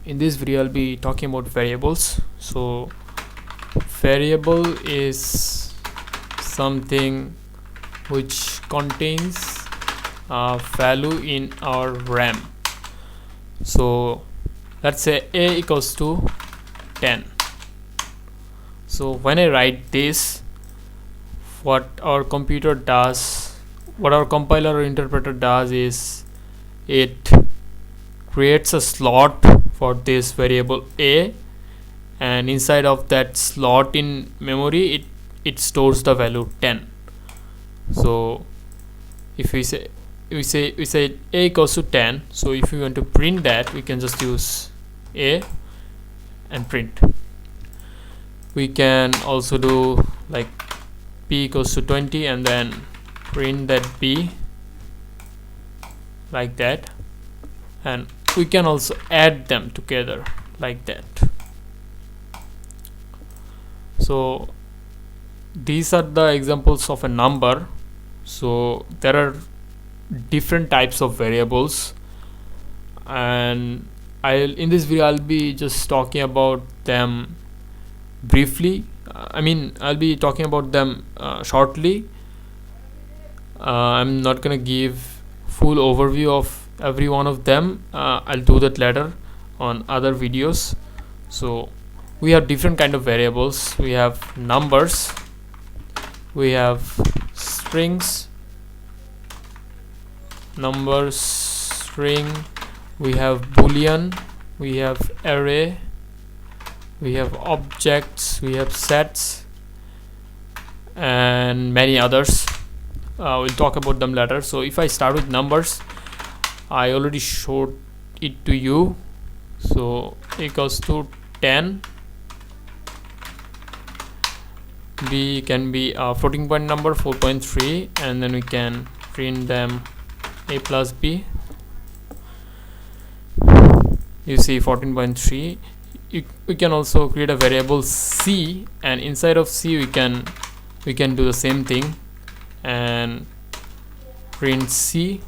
in this video I'll be talking about variables. So variable is something which contains a value in our RAM. So let's say a equals to 10. So when I write this, what our computer does, what our compiler or interpreter does is it creates a slot for this variable a, and inside of that slot in memory it stores the value 10. So if we say a equals to 10, so if we want to print that, we can just use a and print. We can also do like b equals to 20 and then print that b like that, and we can also add them together like that. So these are the examples of a number. So there are different types of variables, and in this video I'll be just talking about them briefly. I'll be talking about them shortly. I'm not gonna give full overview of every one of them. I'll do that later on other videos. So we have different kind of variables. We have numbers, we have strings, numbers, string, we have boolean, we have array, we have objects, we have sets, and many others. We'll talk about them later. So if I start with numbers, I already showed it to you. So equals to 10. B can be a floating point number 4.3, and then we can print them a plus b. You see 14.3. We can also create a variable c, and inside of c we can do the same thing and print c.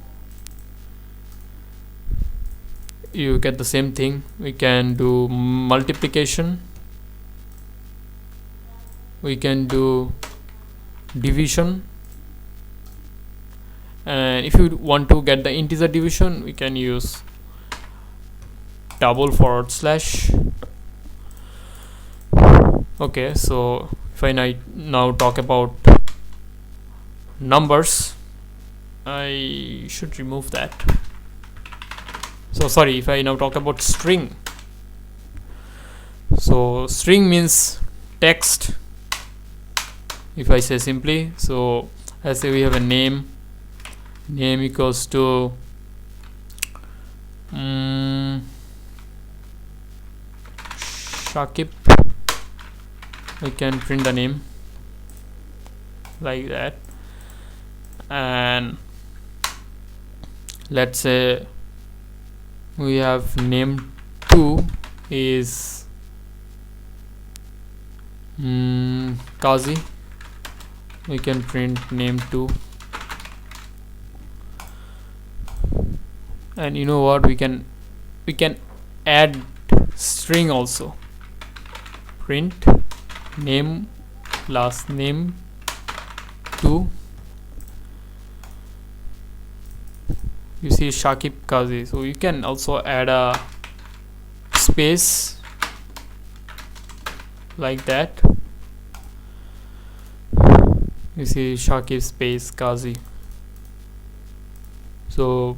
You get the same thing. We can do multiplication, we can do division, and if you want to get the integer division, we can use double forward slash. Okay, so if I now talk about numbers, I should remove that. So sorry, if I now talk about string, so string means text. If I say simply, so let's say we have a name equals to Shakib. We can print the name like that, and let's say we have name 2 is Kazi. We can print name 2, and you know what, we can add string also. Print name plus name 2. You see Shakib Kazi, so you can also add a space like that. You see Shakib space Kazi. So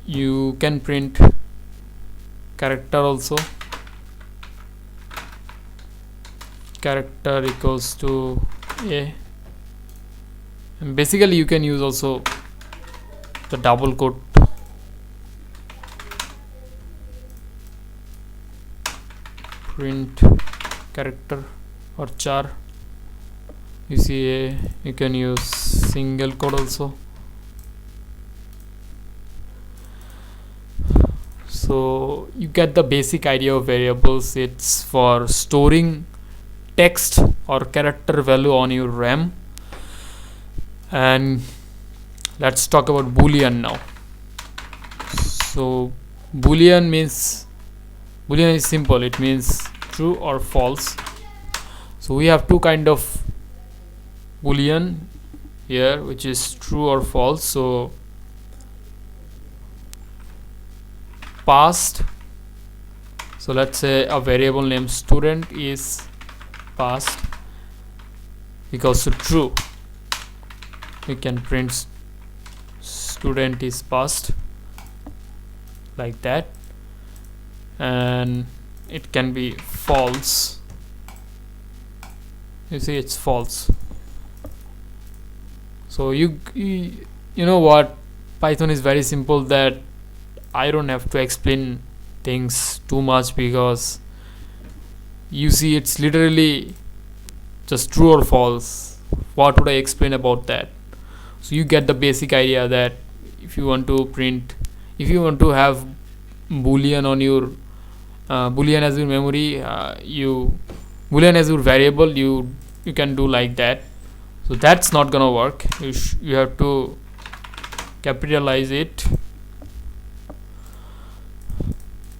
you can print character also. Character equals to a, and basically you can use also the double quote. Print character or char. You see a, you can use single quote also. So you get the basic idea of variables. It's for storing text or character value on your RAM. And let's talk about boolean now. So boolean means Boolean is simple, it means true or false. So we have two kind of Boolean here, which is true or false. So passed, so let's say a variable named student is passed equals to true. We can print student is passed like that, and it can be false. You see, it's false. So you know what, Python is very simple, that I don't have to explain things too much, because you see it's literally just true or false. What would I explain about that? So you get the basic idea that if you want to have boolean on your boolean as your memory, boolean as your variable, you can do like that. So that's not gonna work. You have to capitalize it.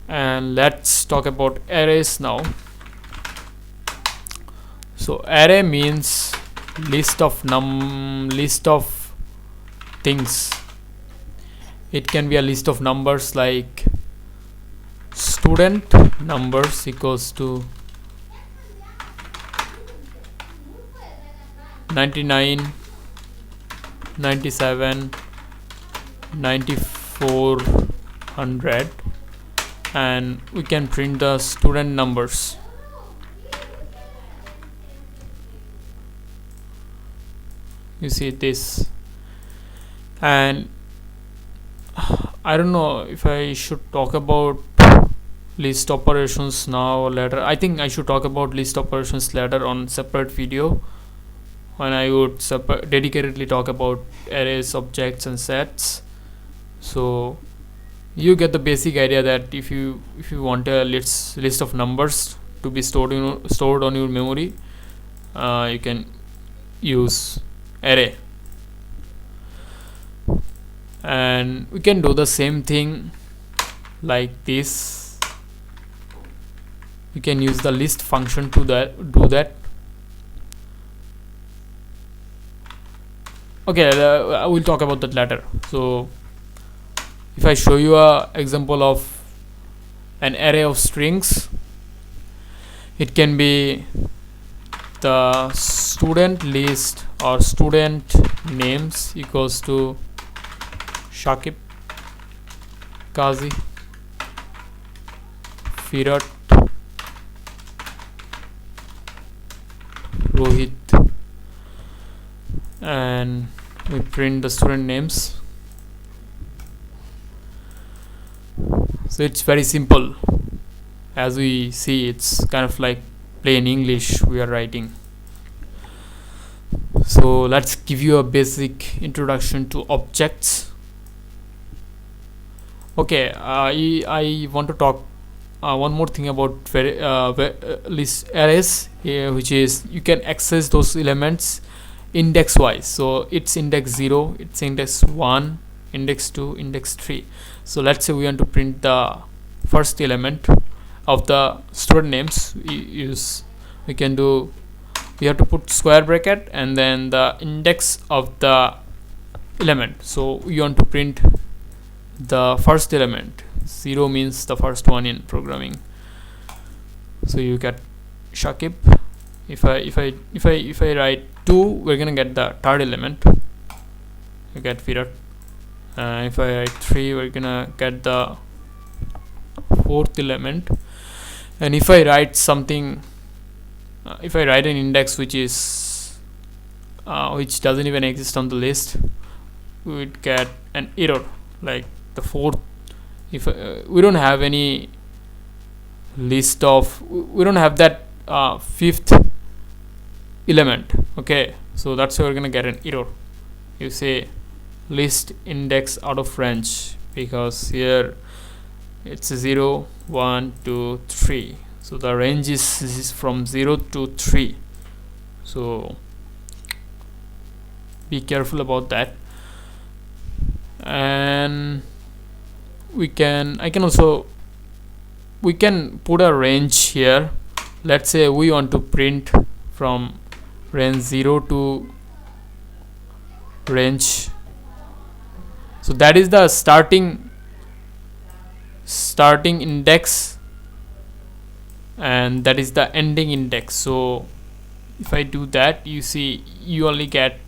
And let's talk about arrays now. So array means list of things. It can be a list of numbers, like student numbers equals to 99, 97, 9400, and we can print the student numbers. You see this. And I don't know if I should talk about list operations now or later. I think I should talk about list operations later on separate video, when I would dedicatedly talk about arrays, objects and sets. So you get the basic idea that if you want a list of numbers to be stored on your memory, you can use array. And we can do the same thing like this. We can use the list function to do that. Okay, I will talk about that later. So if I show you a example of an array of strings, it can be the student list or student names equals to Shakib, Kazi, Firat, Rohit, and we print the student names. So it's very simple. As we see, it's kind of like plain English we are writing. So let's give you a basic introduction to objects. Okay, I want to talk one more thing about list arrays, which is you can access those elements index wise. So it's index 0, it's index 1, index 2, index 3. So let's say we want to print the first element of the student names. We have to put square bracket and then the index of the element. So we want to print the first element. 0 means the first one in programming. So you get Shakib. If I write 2, we're gonna get the third element. You get Virat. If I write 3, we're gonna get the fourth element. And if I write something, if I write an index which doesn't even exist on the list, we would get an error like the fourth. If we don't have any list of, we don't have that fifth element. Okay, so that's why we're gonna get an error. You say list index out of range, because here it's 0, 1, 2, 3. So the range is from 0 to 3. So be careful about that. And I can also we can put a range here. Let's say we want to print from range 0 to range, so that is the starting index, and that is the ending index. So if I do that, you see you only get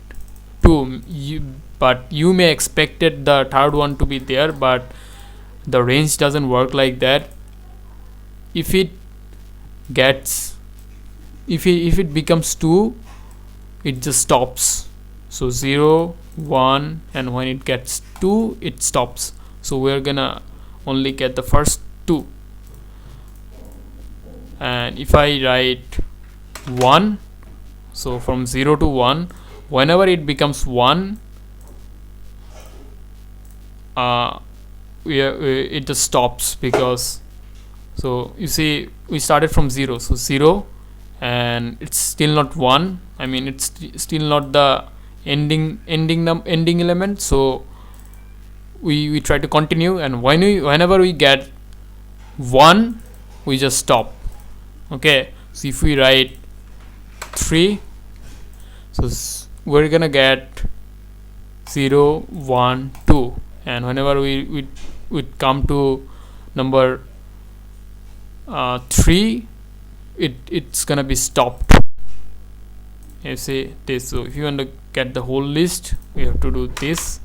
2, but you may expected the third one to be there, but the range doesn't work like that. If it gets if it becomes 2, it just stops. So 0, 1, and when it gets 2, it stops. So we're gonna only get the first 2. And if I write 1, so from 0 to 1, whenever it becomes 1, it just stops, because so you see we started from 0, so 0, and it's still not 1. I mean, it's still not the ending element. So we try to continue, and whenever we get 1, we just stop. Okay, so if we write 3, so we're gonna get 0, 1, 2, and whenever we come to number 3, it's gonna be stopped. You see this. So if you want to get the whole list, we have to do this.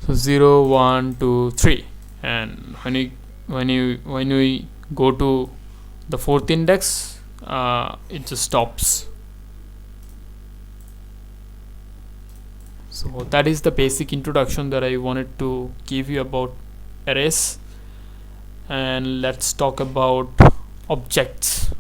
So 0, 1, 2, 3, and when we go to the 4th index, it just stops. So that is the basic introduction that I wanted to give you about arrays. And let's talk about objects.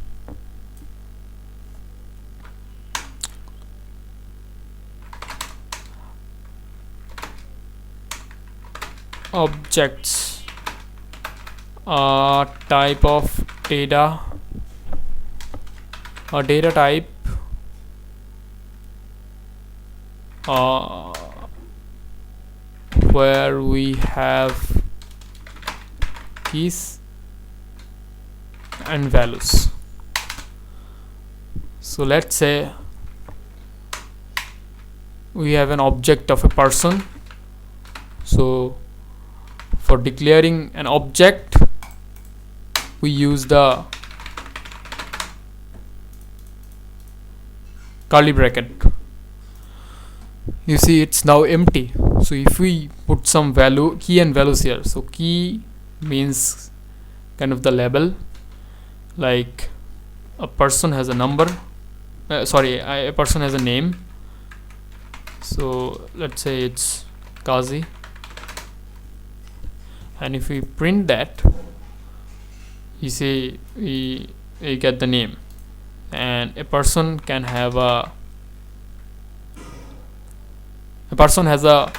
Objects are type of data, a data type where we have keys and values. So let's say we have an object of a person. So for declaring an object, we use the curly bracket. You see it's now empty. So if we put some value, key and values here, so key means kind of the label, like a person has a number, a person has a name. So let's say it's Kazi, and if we print that, you see we get the name. And a person can have a person has a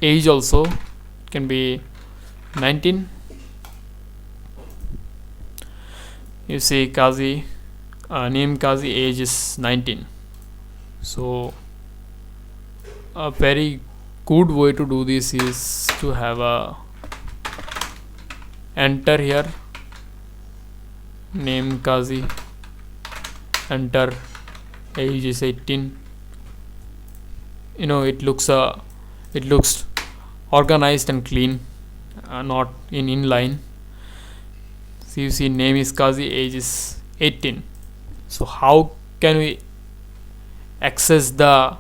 age also, it can be 19. You see Kazi, name Kazi, age is 19. So a very good way to do this is to have a enter here, name Kazi, enter, age is 18. You know, it looks organized and clean, not in inline. So you see name is Kazi, age is 18. So how can we access the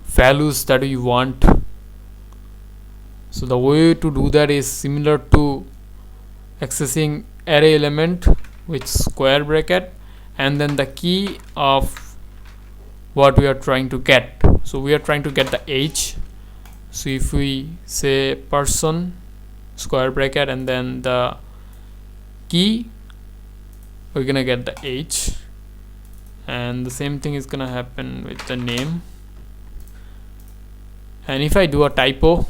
values that we want? So the way to do that is similar to accessing array element with square bracket and then the key of what we are trying to get. So we are trying to get the age. So if we say person square bracket and then the key, we're gonna get the age. And the same thing is gonna happen with the name. And if I do a typo,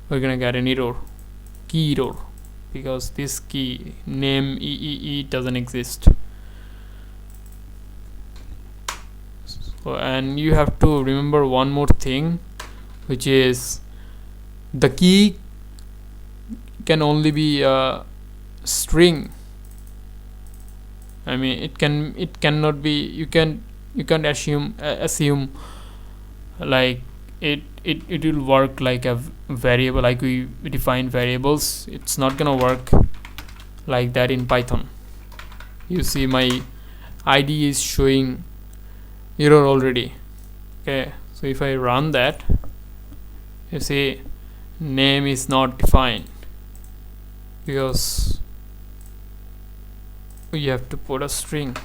we're gonna get an error, key error, because this key name EEE doesn't exist. So, and you have to remember one more thing, which is the key can only be a string. I mean, it cannot be, you can assume like it will work like a variable, like we define variables. It's not gonna work like that in Python. You see my ID is showing error already. Okay, so if I run that, you see name is not defined because we have to put a string.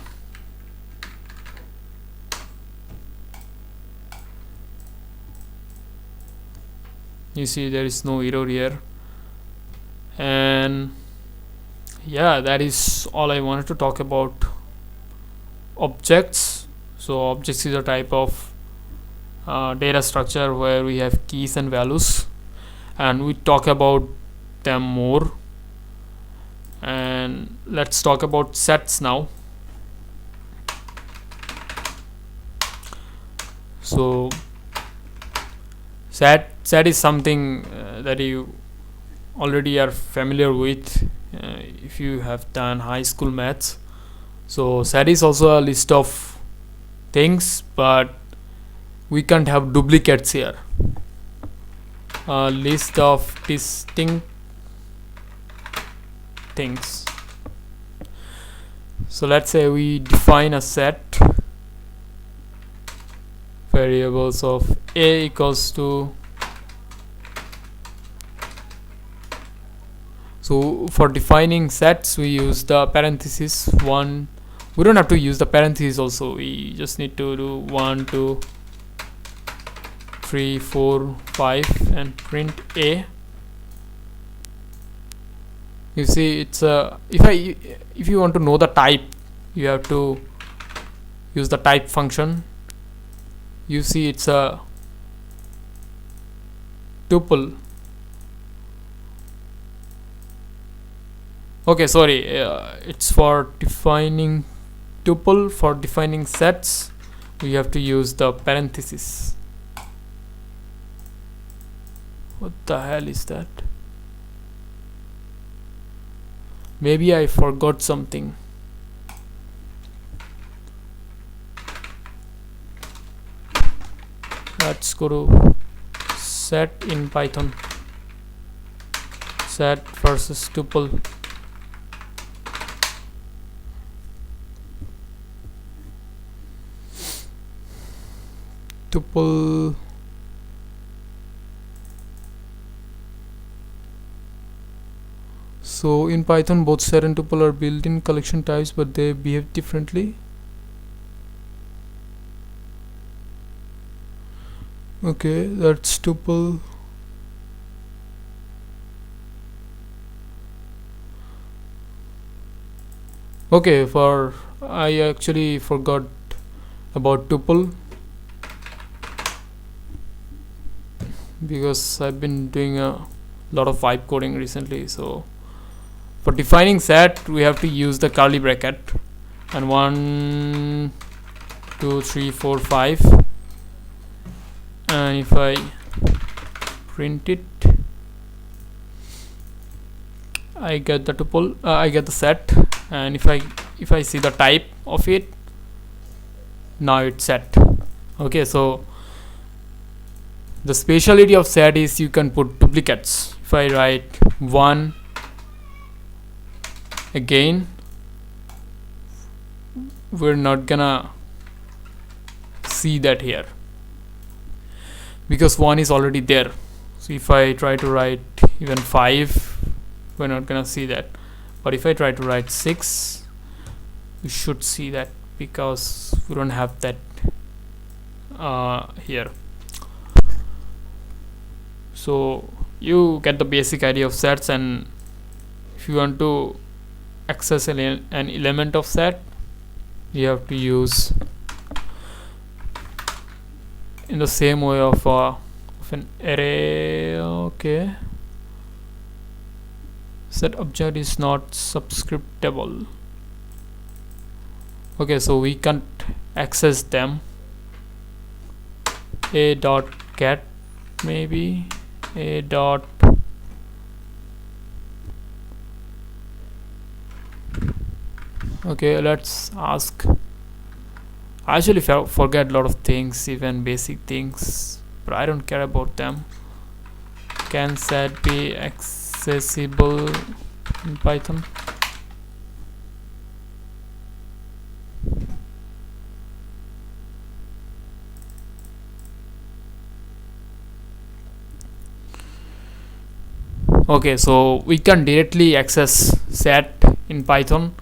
You see there is no error here. And yeah, that is all I wanted to talk about objects. So objects is a type of data structure where we have keys and values, and we talk about them more. And let's talk about sets now. So set is something that you already are familiar with if you have done high school maths. So set is also a list of things, but we can't have duplicates here. A list of distinct things. So let's say we define a set variables of a equals to, so for defining sets we use the parenthesis 1. We don't have to use the parentheses also, we just need to do 1 2 3 4 5 and print a. You see it's a, if you want to know the type, you have to use the type function. You see it's a tuple. Okay, sorry, it's for defining tuple. For defining sets we have to use the parenthesis. What the hell is that? Maybe I forgot something. Let's go to set in Python. Set versus tuple. Tuple. So in Python both set and tuple are built-in collection types, but they behave differently. Okay, that's tuple. Okay, for I actually forgot about tuple because I've been doing a lot of vibe coding recently. So for defining set we have to use the curly bracket and 1 2 3 4 5, and if I print it I get the tuple, I get the set, and if I see the type of it, now it's set. Okay, so the speciality of set is you can put duplicates. If I write 1 again, we're not gonna see that here because 1 is already there. So if I try to write even 5, we're not gonna see that. But if I try to write 6, you should see that because we don't have that here. So you get the basic idea of sets, and if you want to access an element of set, you have to use in the same way of an array. Okay, set object is not subscriptable. Okay, so we can't access them. A dot get maybe a dot. Okay, let's ask. I actually forget a lot of things, even basic things, but I don't care about them. Can set be accessible in Python? Okay, so we can directly access set in Python,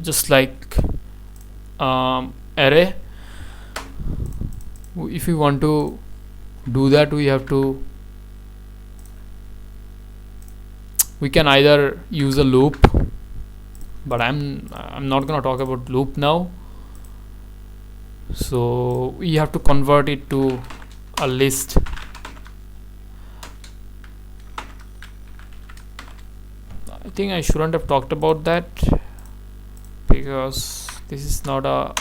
just like array. If we want to do that, we can either use a loop, but I'm not gonna talk about loop now. So we have to convert it to a list. I think I shouldn't have talked about that because this is not a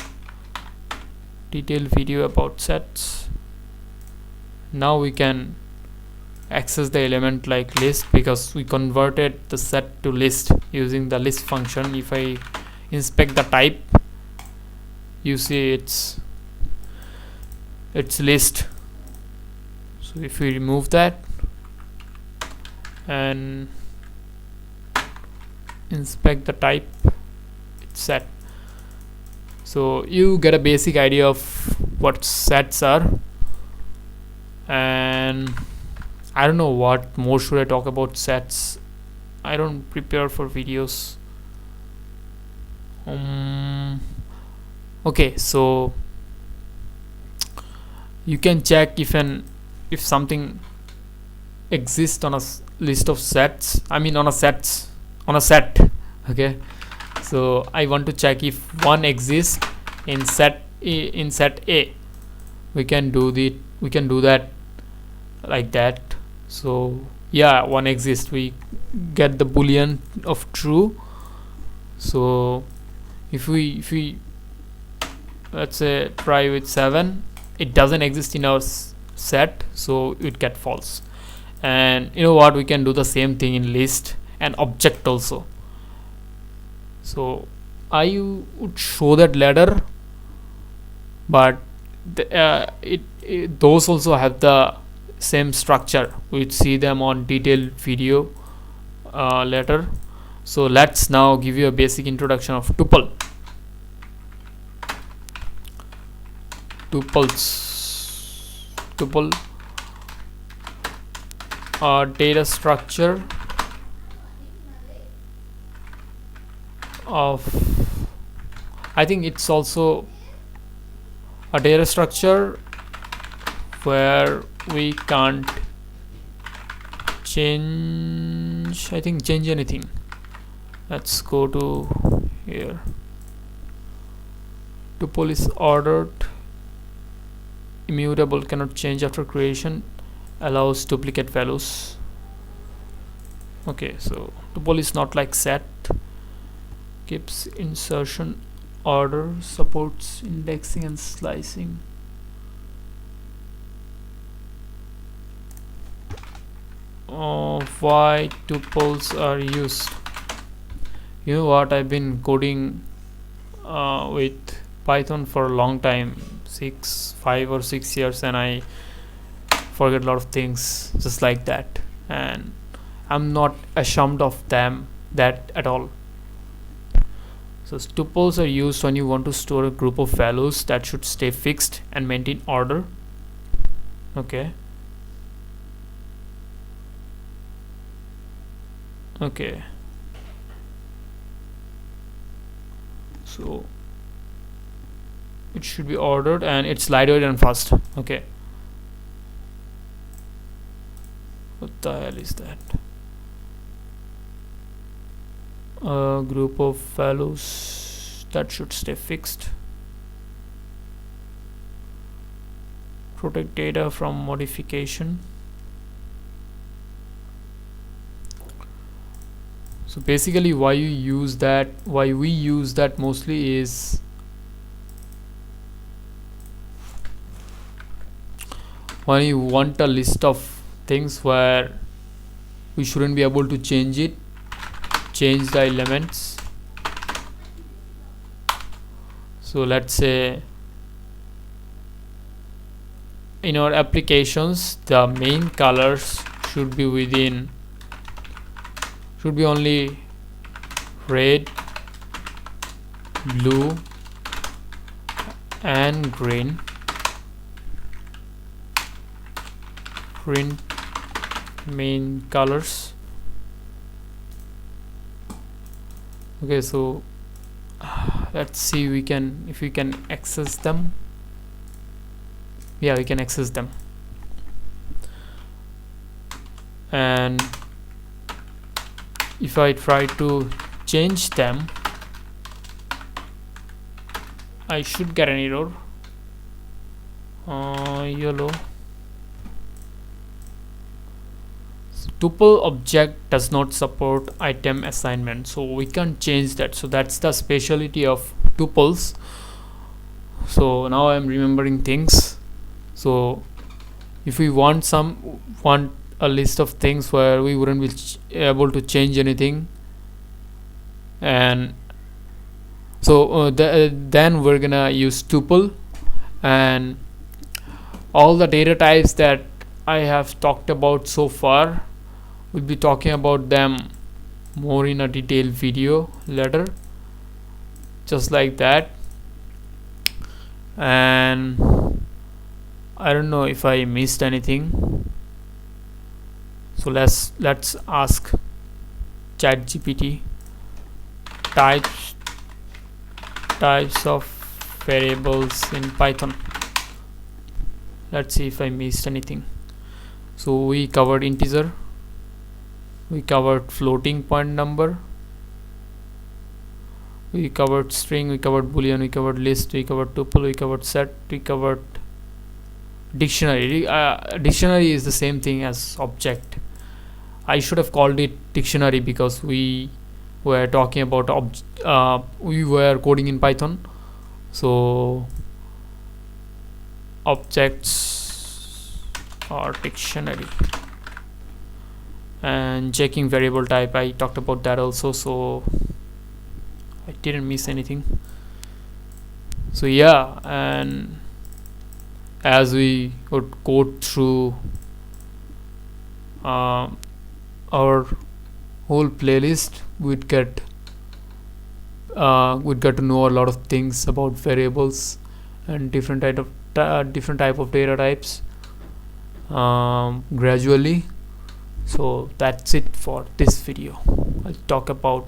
detailed video about sets. Now we can access the element like list because we converted the set to list using the list function. If I inspect the type, you see it's list. So if we remove that and inspect the type, it's set. So you get a basic idea of what sets are, and I don't know what more should I talk about sets. I don't prepare for videos. Okay, so you can check if something exists on a list of sets. I mean on a set. Okay, so I want to check if one exists in set A. We can do that like that. So yeah, one exists. We get the boolean of true. So if we let's say try with 7, it doesn't exist in our set, so it get false. And you know what, we can do the same thing in list and object also. So I would show that later, but those also have the same structure. We'd see them on detailed video later. So let's now give you a basic introduction of tuple. Tuple data structure of, I think it's also a data structure where we can't change anything. Let's go to here. Tuple is ordered, immutable, cannot change after creation, allows duplicate values. Okay, so tuple is not like set, keeps insertion order, supports indexing and slicing. Why tuples are used? You know what, I've been coding with Python for a long time, 5 or 6 years, and I forget a lot of things just like that, and I'm not ashamed of that at all. So tuples are used when you want to store a group of values that should stay fixed and maintain order. Okay, so it should be ordered and it's lightweight and fast. Okay, what the hell is that? A group of values that should stay fixed, protect data from modification. So basically why we use that mostly is when you want a list of things where we shouldn't be able to change it, change the elements. So let's say in our applications the main colors should be only red, blue and green. Print main colors. Okay, so let's see if we can access them. Yeah, we can access them. And if I try to change them, I should get an error. Yellow. Tuple object does not support item assignment, so we can't change that. So that's the specialty of tuples. So now I'm remembering things. So if we want a list of things where we wouldn't be able to change anything, and so then we're gonna use tuple, and all the data types that I have talked about so far, we'll be talking about them more in a detailed video later, just like that. And I don't know if I missed anything, so let's ask ChatGPT types of variables in Python. Let's see if I missed anything. So we covered integer, we covered floating point number, we covered string, we covered boolean, we covered list, we covered tuple, we covered set, we covered dictionary. Dictionary is the same thing as object. I should have called it dictionary because we were talking about we were coding in Python. So objects are dictionary. And checking variable type, I talked about that also, so I didn't miss anything. So yeah, and as we would go through our whole playlist, we'd get to know a lot of things about variables and different type of data types gradually. So that's it for this video. I'll talk about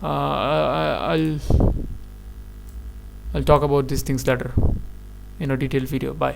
I'll talk about these things later in a detailed video. Bye.